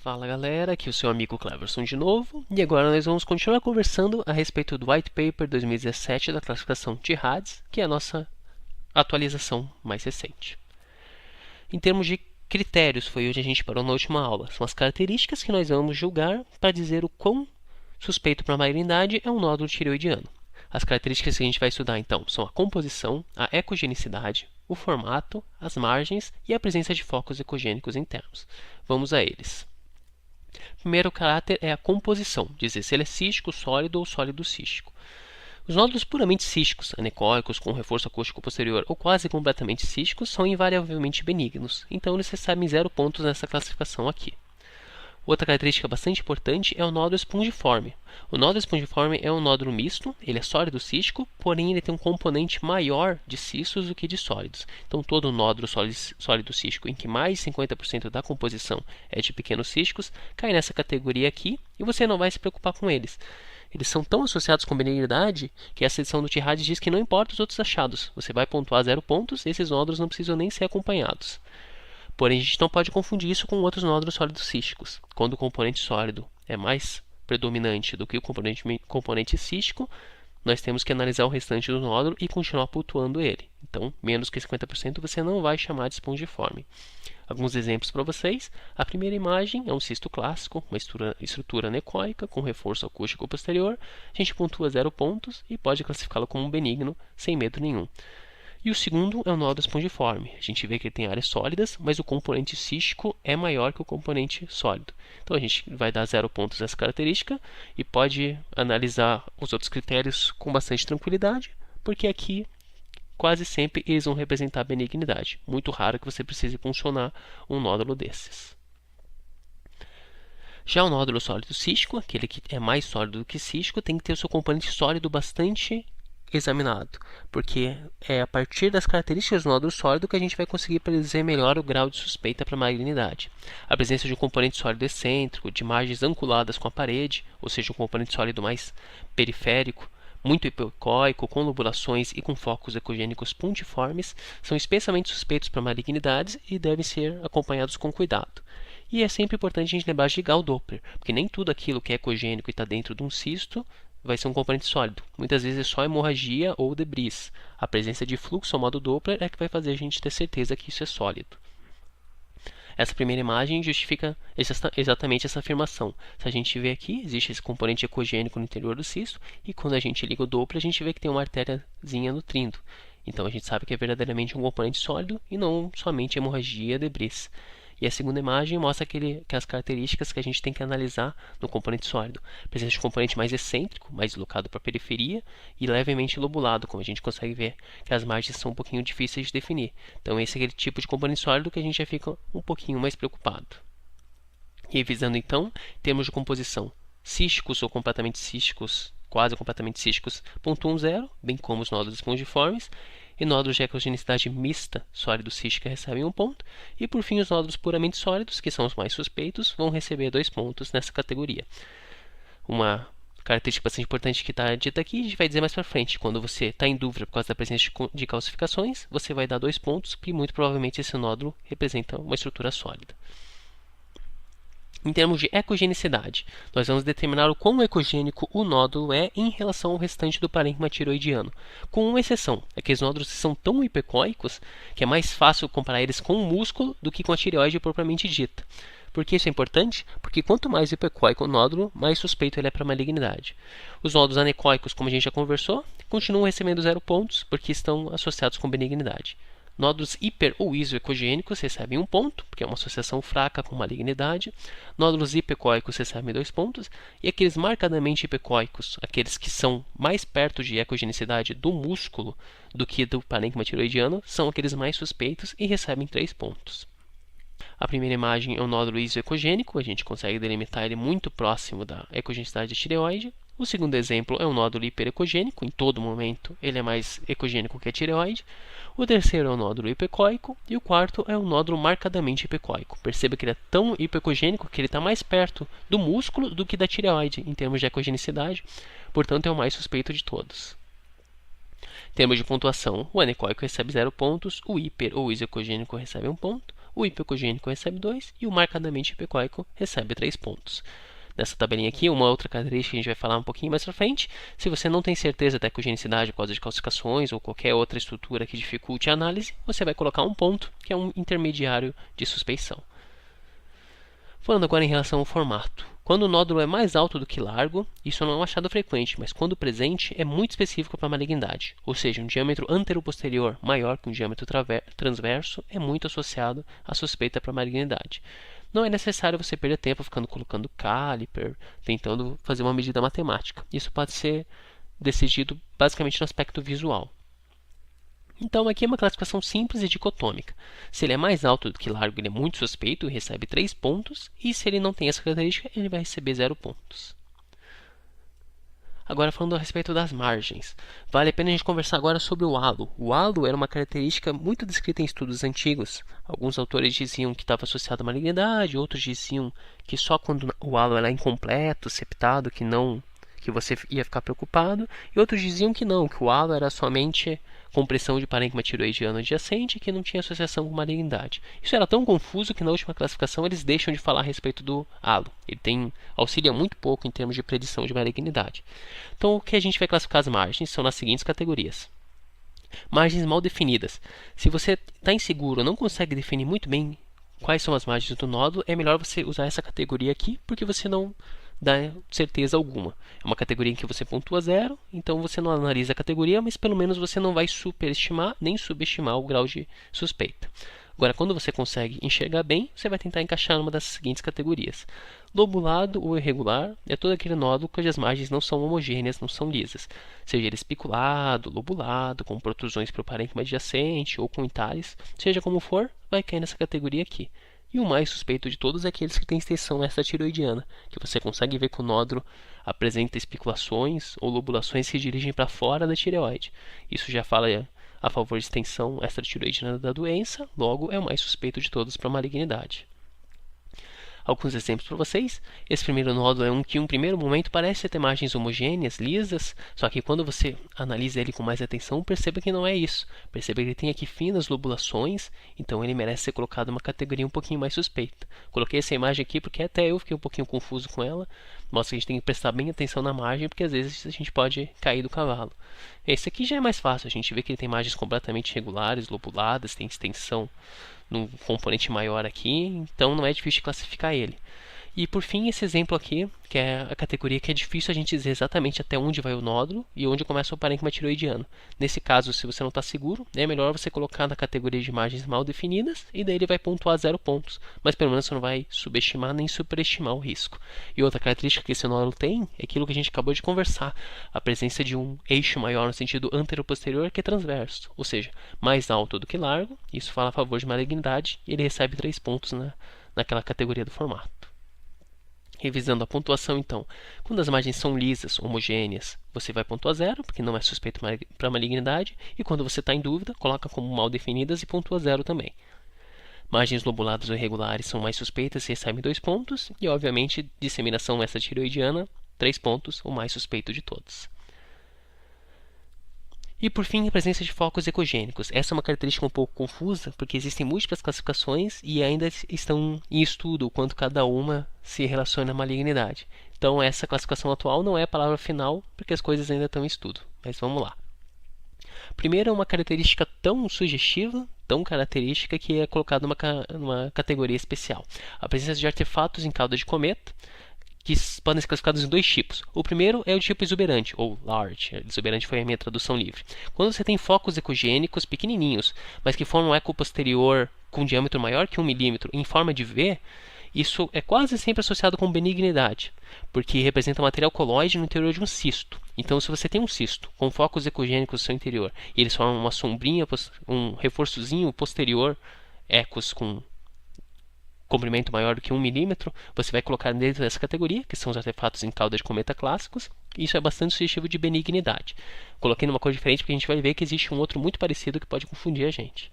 Fala galera, aqui é o seu amigo Cleverson de novo, e agora nós vamos continuar conversando a respeito do White Paper 2017 da classificação de RADS, que é a nossa atualização mais recente. Em termos de critérios, foi onde a gente parou na última aula, são as características que nós vamos julgar para dizer o quão suspeito para a malignidade é um nódulo tireoidiano. As características que a gente vai estudar então são a composição, a ecogenicidade, o formato, as margens e a presença de focos ecogênicos internos. Vamos a eles. Primeiro caráter é a composição, dizer se ele é cístico, sólido ou sólido cístico. Os nódulos puramente císticos, anecóicos, com reforço acústico posterior ou quase completamente císticos, são invariavelmente benignos, então eles recebem 0 pontos nessa classificação aqui. Outra característica bastante importante é o nódulo espongiforme. O nódulo espongiforme é um nódulo misto, ele é sólido cístico, porém ele tem um componente maior de cistos do que de sólidos. Então todo nódulo sólido cístico em que mais de 50% da composição é de pequenos císticos cai nessa categoria aqui e você não vai se preocupar com eles. Eles são tão associados com benignidade que essa edição do T-RAD diz que não importa os outros achados, você vai pontuar 0 pontos e esses nódulos não precisam nem ser acompanhados. Porém, a gente não pode confundir isso com outros nódulos sólidos císticos. Quando o componente sólido é mais predominante do que o componente cístico, nós temos que analisar o restante do nódulo e continuar pontuando ele. Então, menos que 50% você não vai chamar de espongiforme. Alguns exemplos para vocês. A primeira imagem é um cisto clássico, uma estrutura anecoica com reforço acústico posterior. A gente pontua 0 pontos e pode classificá-lo como um benigno, sem medo nenhum. E o segundo é o nódulo espongiforme. A gente vê que ele tem áreas sólidas, mas o componente cístico é maior que o componente sólido. Então a gente vai dar 0 pontos nessa característica e pode analisar os outros critérios com bastante tranquilidade, porque aqui quase sempre eles vão representar benignidade. Muito raro que você precise funcionar um nódulo desses. Já o nódulo sólido cístico, aquele que é mais sólido do que cístico, tem que ter o seu componente sólido bastante examinado, porque é a partir das características do nódulo sólido que a gente vai conseguir predizer melhor o grau de suspeita para malignidade. A presença de um componente sólido excêntrico, de margens anculadas com a parede, ou seja, um componente sólido mais periférico, muito hipoecóico, com lobulações e com focos ecogênicos pontiformes, são especialmente suspeitos para malignidades e devem ser acompanhados com cuidado. E é sempre importante a gente lembrar de ligar o Doppler, porque nem tudo aquilo que é ecogênico e está dentro de um cisto vai ser um componente sólido. Muitas vezes é só hemorragia ou debris. A presença de fluxo ao modo Doppler é que vai fazer a gente ter certeza que isso é sólido. Essa primeira imagem justifica exatamente essa afirmação. Se a gente vê aqui, existe esse componente ecogênico no interior do cisto, e quando a gente liga o Doppler, a gente vê que tem uma artériazinha nutrindo. Então a gente sabe que é verdadeiramente um componente sólido e não somente hemorragia, debris. E a segunda imagem mostra que as características que a gente tem que analisar no componente sólido. Presença de um componente mais excêntrico, mais deslocado para a periferia e levemente lobulado, como a gente consegue ver que as margens são um pouquinho difíceis de definir. Então esse é aquele tipo de componente sólido que a gente já fica um pouquinho mais preocupado. Revisando então, em termos de composição, císticos ou completamente císticos, quase completamente císticos, pontuam 0, bem como os nódulos espongiformes, e nódulos de ecogenicidade mista, sólido-cística, recebem 1 ponto, e por fim os nódulos puramente sólidos, que são os mais suspeitos, vão receber 2 pontos nessa categoria. Uma característica bastante importante que está dita aqui, a gente vai dizer mais para frente. Quando você está em dúvida por causa da presença de calcificações, você vai dar 2 pontos, porque muito provavelmente esse nódulo representa uma estrutura sólida. Em termos de ecogenicidade, nós vamos determinar o quão ecogênico o nódulo é em relação ao restante do parênquima tireoidiano, com uma exceção, aqueles nódulos que são tão hipoecóicos que é mais fácil comparar eles com o músculo do que com a tireoide propriamente dita. Por que isso é importante? Porque quanto mais hipoecóico o nódulo, mais suspeito ele é para malignidade. Os nódulos anecóicos, como a gente já conversou, continuam recebendo 0 pontos porque estão associados com benignidade. Nódulos hiper ou isoecogênicos recebem 1 ponto, porque é uma associação fraca com malignidade. Nódulos hipoecóicos recebem 2 pontos. E aqueles marcadamente hipoecóicos, aqueles que são mais perto de ecogenicidade do músculo do que do parênquima tireoidiano, são aqueles mais suspeitos e recebem 3 pontos. A primeira imagem é um nódulo isoecogênico, a gente consegue delimitar ele muito próximo da ecogenicidade da tireoide. O segundo exemplo é um nódulo hiperecogênico, em todo momento ele é mais ecogênico que a tireoide. O terceiro é um nódulo hipoecóico e o quarto é um nódulo marcadamente hipoecóico. Perceba que ele é tão hipoecogênico que ele está mais perto do músculo do que da tireoide em termos de ecogenicidade, portanto é o mais suspeito de todos. Em termos de pontuação, o anecóico recebe 0 pontos, o hiper ou isoecogênico recebe 1 ponto, o hipocogênico recebe 2 e o marcadamente hipoecoico recebe 3 pontos. Nessa tabelinha aqui, uma outra característica que a gente vai falar um pouquinho mais para frente, se você não tem certeza da ecogenicidade por causa de calcificações ou qualquer outra estrutura que dificulte a análise, você vai colocar um ponto, que é um intermediário de suspeição. Falando agora em relação ao formato. Quando o nódulo é mais alto do que largo, isso não é um achado frequente, mas quando presente é muito específico para a malignidade, ou seja, um diâmetro antero-posterior maior que um diâmetro transverso é muito associado à suspeita para a malignidade. Não é necessário você perder tempo ficando colocando caliper, tentando fazer uma medida matemática. Isso pode ser decidido basicamente no aspecto visual. Então aqui é uma classificação simples e dicotômica. Se ele é mais alto do que largo, ele é muito suspeito e recebe 3 pontos, e se ele não tem essa característica, ele vai receber 0 pontos. Agora falando a respeito das margens, vale a pena a gente conversar agora sobre o halo. O halo era uma característica muito descrita em estudos antigos. Alguns autores diziam que estava associado à malignidade, outros diziam que só quando o halo era incompleto, septado, que você ia ficar preocupado, e outros diziam que não, que o halo era somente compressão de parênquima tiroidiano adjacente e que não tinha associação com malignidade. Isso era tão confuso que na última classificação eles deixam de falar a respeito do halo. Ele auxilia muito pouco em termos de predição de malignidade. Então o que a gente vai classificar as margens são nas seguintes categorias. Margens mal definidas. Se você está inseguro ou não consegue definir muito bem quais são as margens do nódulo, é melhor você usar essa categoria aqui, porque você não dá certeza alguma. É uma categoria em que você pontua 0, então você não analisa a categoria, mas pelo menos você não vai superestimar nem subestimar o grau de suspeita. Agora, quando você consegue enxergar bem, você vai tentar encaixar numa das seguintes categorias. Lobulado ou irregular é todo aquele nódulo cujas margens não são homogêneas, não são lisas. Seja ele espiculado, lobulado, com protrusões para o parênquima adjacente ou com entalhes, seja como for, vai cair nessa categoria aqui. E o mais suspeito de todos é aqueles que têm extensão extratiroidiana, que você consegue ver que o nódulo apresenta espiculações ou lobulações que se dirigem para fora da tireoide. Isso já fala a favor de extensão extratiroidiana da doença, logo é o mais suspeito de todos para malignidade. Alguns exemplos para vocês. Esse primeiro nódulo é um que em um primeiro momento parece ter margens homogêneas, lisas, só que quando você analisa ele com mais atenção, perceba que não é isso. Perceba que ele tem aqui finas lobulações, então ele merece ser colocado em uma categoria um pouquinho mais suspeita. Coloquei essa imagem aqui porque até eu fiquei um pouquinho confuso com ela. Mostra que a gente tem que prestar bem atenção na margem, porque às vezes a gente pode cair do cavalo. Esse aqui já é mais fácil, a gente vê que ele tem margens completamente regulares, lobuladas, tem extensão num componente maior aqui, então não é difícil de classificar ele. E por fim, esse exemplo aqui, que é a categoria que é difícil a gente dizer exatamente até onde vai o nódulo e onde começa o parênquima tiroidiano. Nesse caso, se você não está seguro, é melhor você colocar na categoria de margens mal definidas e daí ele vai pontuar 0 pontos. Mas pelo menos você não vai subestimar nem superestimar o risco. E outra característica que esse nódulo tem é aquilo que a gente acabou de conversar, a presença de um eixo maior no sentido antero-posterior que é transverso, ou seja, mais alto do que largo. Isso fala a favor de malignidade e ele recebe 3 pontos naquela categoria do formato. Revisando a pontuação, então, quando as margens são lisas, homogêneas, você vai pontuar 0, porque não é suspeito para malignidade, e quando você está em dúvida, coloca como mal definidas e pontua 0 também. Margens lobuladas ou irregulares são mais suspeitas e recebem 2 pontos, e obviamente disseminação extratiroidiana, 3 pontos, o mais suspeito de todos. E por fim, a presença de focos ecogênicos. Essa é uma característica um pouco confusa, porque existem múltiplas classificações e ainda estão em estudo o quanto cada uma se relaciona à malignidade. Então essa classificação atual não é a palavra final, porque as coisas ainda estão em estudo. Mas vamos lá. Primeiro é uma característica tão sugestiva, tão característica, que é colocada numa categoria especial. A presença de artefatos em cauda de cometa, que podem ser classificados em 2 tipos. O primeiro é o tipo exuberante, ou large. Exuberante foi a minha tradução livre. Quando você tem focos ecogênicos pequenininhos, mas que formam um eco posterior com diâmetro maior que 1 milímetro em forma de V, isso é quase sempre associado com benignidade, porque representa material colóide no interior de um cisto. Então, se você tem um cisto com focos ecogênicos no seu interior, e eles formam uma sombrinha, um reforçozinho posterior, ecos com comprimento maior do que 1 milímetro, você vai colocar dentro dessa categoria, que são os artefatos em cauda de cometa clássicos, e isso é bastante sugestivo de benignidade. Coloquei numa cor diferente porque a gente vai ver que existe um outro muito parecido que pode confundir a gente.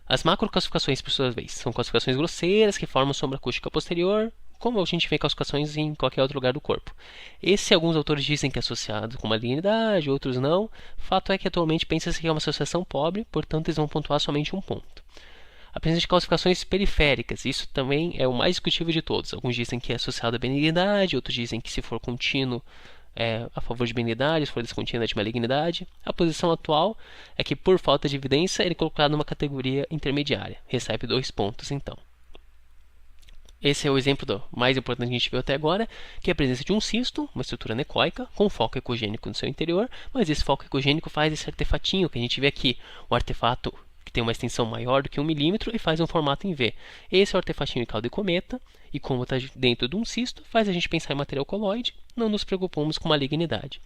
As macroclassificações, por sua vez, são classificações grosseiras que formam sombra acústica posterior, como a gente vê classificações em qualquer outro lugar do corpo. Esse alguns autores dizem que é associado com malignidade, outros não. Fato é que atualmente pensa-se que é uma associação pobre, portanto eles vão pontuar somente 1 ponto. A presença de calcificações periféricas, isso também é o mais discutível de todos. Alguns dizem que é associado à benignidade, outros dizem que se for contínuo é a favor de benignidade, se for descontínuo é de malignidade. A posição atual é que, por falta de evidência, ele é colocado numa categoria intermediária. Recebe 2 pontos, então. Esse é o exemplo mais importante que a gente viu até agora, que é a presença de um cisto, uma estrutura necóica, com foco ecogênico no seu interior, mas esse foco ecogênico faz esse artefatinho que a gente vê aqui, um artefato que tem uma extensão maior do que 1 milímetro e faz um formato em V. Esse é o artefatinho de cauda de cometa, e como está dentro de um cisto, faz a gente pensar em material coloide, não nos preocupamos com malignidade.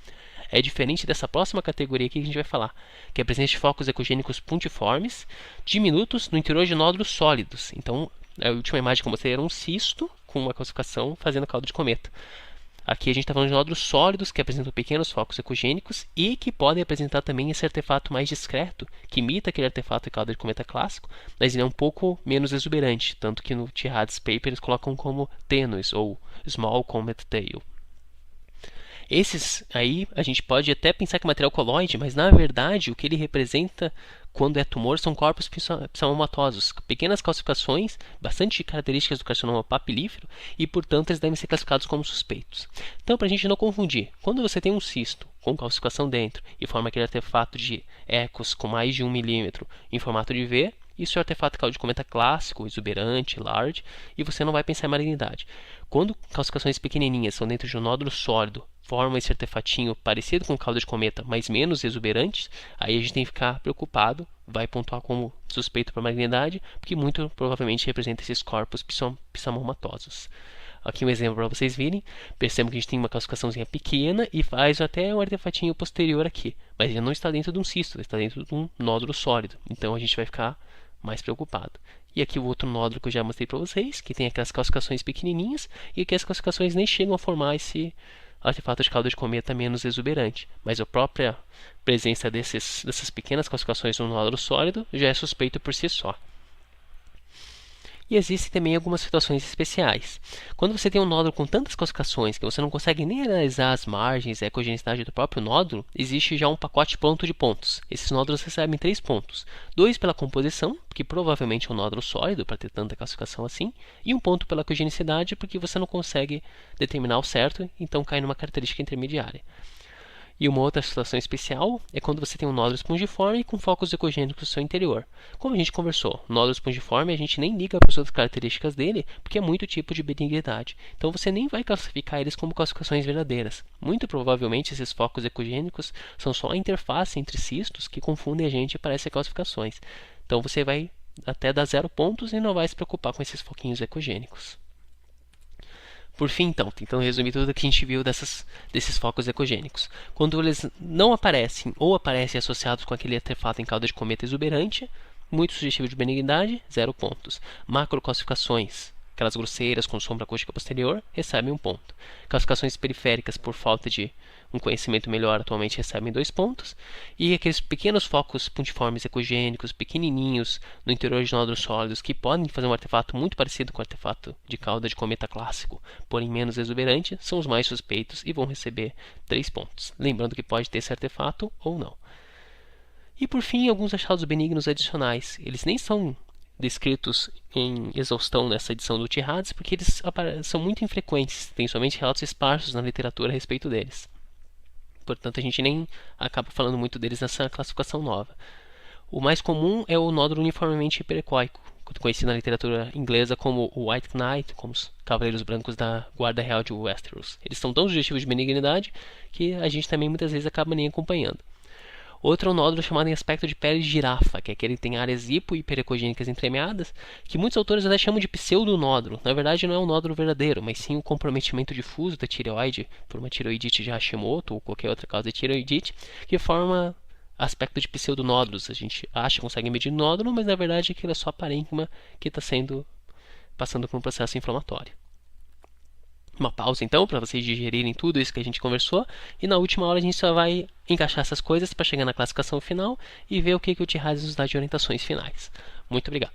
É diferente dessa próxima categoria aqui que a gente vai falar, que é a presença de focos ecogênicos puntiformes, diminutos no interior de nódulos sólidos. Então, a última imagem que eu mostrei era um cisto com uma calcificação fazendo cauda de cometa. Aqui a gente está falando de nódulos sólidos que apresentam pequenos focos ecogênicos e que podem apresentar também esse artefato mais discreto, que imita aquele artefato de cauda de cometa clássico, mas ele é um pouco menos exuberante, tanto que no Tihad's paper eles colocam como tenues ou small comet tail. Esses aí a gente pode até pensar que é material coloide, mas na verdade o que ele representa quando é tumor são corpos psammomatosos, pequenas calcificações, bastante características do carcinoma papilífero e, portanto, eles devem ser classificados como suspeitos. Então, para a gente não confundir, quando você tem um cisto com calcificação dentro e forma aquele artefato de ecos com mais de 1 milímetro em formato de V, isso é um artefato de cometa clássico, exuberante, large, e você não vai pensar em malignidade. Quando calcificações pequenininhas são dentro de um nódulo sólido, formam esse artefatinho parecido com cauda de cometa, mas menos exuberantes, aí a gente tem que ficar preocupado, vai pontuar como suspeito para malignidade, porque muito provavelmente representa esses corpos psammomatosos. Aqui um exemplo para vocês verem. Percebam que a gente tem uma calcificaçãozinha pequena e faz até um artefatinho posterior aqui. Mas ele não está dentro de um cisto, ele está dentro de um nódulo sólido. Então a gente vai ficar mais preocupado. E aqui o outro nódulo que eu já mostrei para vocês, que tem aquelas calcificações pequenininhas e que as calcificações nem chegam a formar esse artefato de cauda de cometa menos exuberante. Mas a própria presença dessas pequenas calcificações no nódulo sólido já é suspeito por si só. E existem também algumas situações especiais. Quando você tem um nódulo com tantas calcificações que você não consegue nem analisar as margens e a ecogenicidade do próprio nódulo, existe já um pacote pronto de pontos. Esses nódulos recebem 3 pontos. 2 pela composição, porque provavelmente é um nódulo sólido para ter tanta calcificação assim, e 1 ponto pela ecogenicidade, porque você não consegue determinar o certo, então cai numa característica intermediária. E uma outra situação especial é quando você tem um nódulo espongiforme com focos ecogênicos no seu interior. Como a gente conversou, o nódulo espongiforme a gente nem liga para as outras características dele, porque é muito tipo de benignidade. Então você nem vai classificar eles como calcificações verdadeiras. Muito provavelmente esses focos ecogênicos são só a interface entre cistos que confundem a gente e parecem calcificações. Então você vai até dar 0 pontos e não vai se preocupar com esses foquinhos ecogênicos. Por fim, então, tentando resumir tudo que a gente viu desses focos ecogênicos. Quando eles não aparecem ou aparecem associados com aquele artefato em cauda de cometa exuberante, muito sugestivo de benignidade, 0 pontos. Macrocalcificações, aquelas grosseiras com sombra acústica posterior, recebem 1 ponto. Calcificações periféricas por falta de um conhecimento melhor atualmente recebem 2 pontos. E aqueles pequenos focos puntiformes ecogênicos, pequenininhos, no interior de nódulos sólidos, que podem fazer um artefato muito parecido com o artefato de cauda de cometa clássico, porém menos exuberante, são os mais suspeitos e vão receber 3 pontos. Lembrando que pode ter esse artefato ou não. E por fim, alguns achados benignos adicionais. Eles nem são descritos em exaustão nessa edição do Tihad's, porque eles são muito infrequentes, tem somente relatos esparsos na literatura a respeito deles. Portanto, a gente nem acaba falando muito deles nessa classificação nova. O mais comum é o nódulo uniformemente hiperecóico, conhecido na literatura inglesa como o White Knight, como os Cavaleiros Brancos da Guarda Real de Westeros. Eles são tão sugestivos de benignidade que a gente também muitas vezes acaba nem acompanhando. Outro é um nódulo chamado em aspecto de pele de girafa, que é aquele que tem áreas hipo e hiperecogênicas entremeadas, que muitos autores até chamam de pseudonódulo. Na verdade, não é um nódulo verdadeiro, mas sim um comprometimento difuso da tireoide por uma tireoidite de Hashimoto ou qualquer outra causa de tireoidite, que forma aspecto de pseudonódulos. A gente acha que consegue medir nódulo, mas na verdade aquilo é só parênquima que está passando por um processo inflamatório. Uma pausa então para vocês digerirem tudo isso que a gente conversou, e na última aula a gente só vai encaixar essas coisas para chegar na classificação final e ver o que o Tihad's nos dá de orientações finais. Muito obrigado.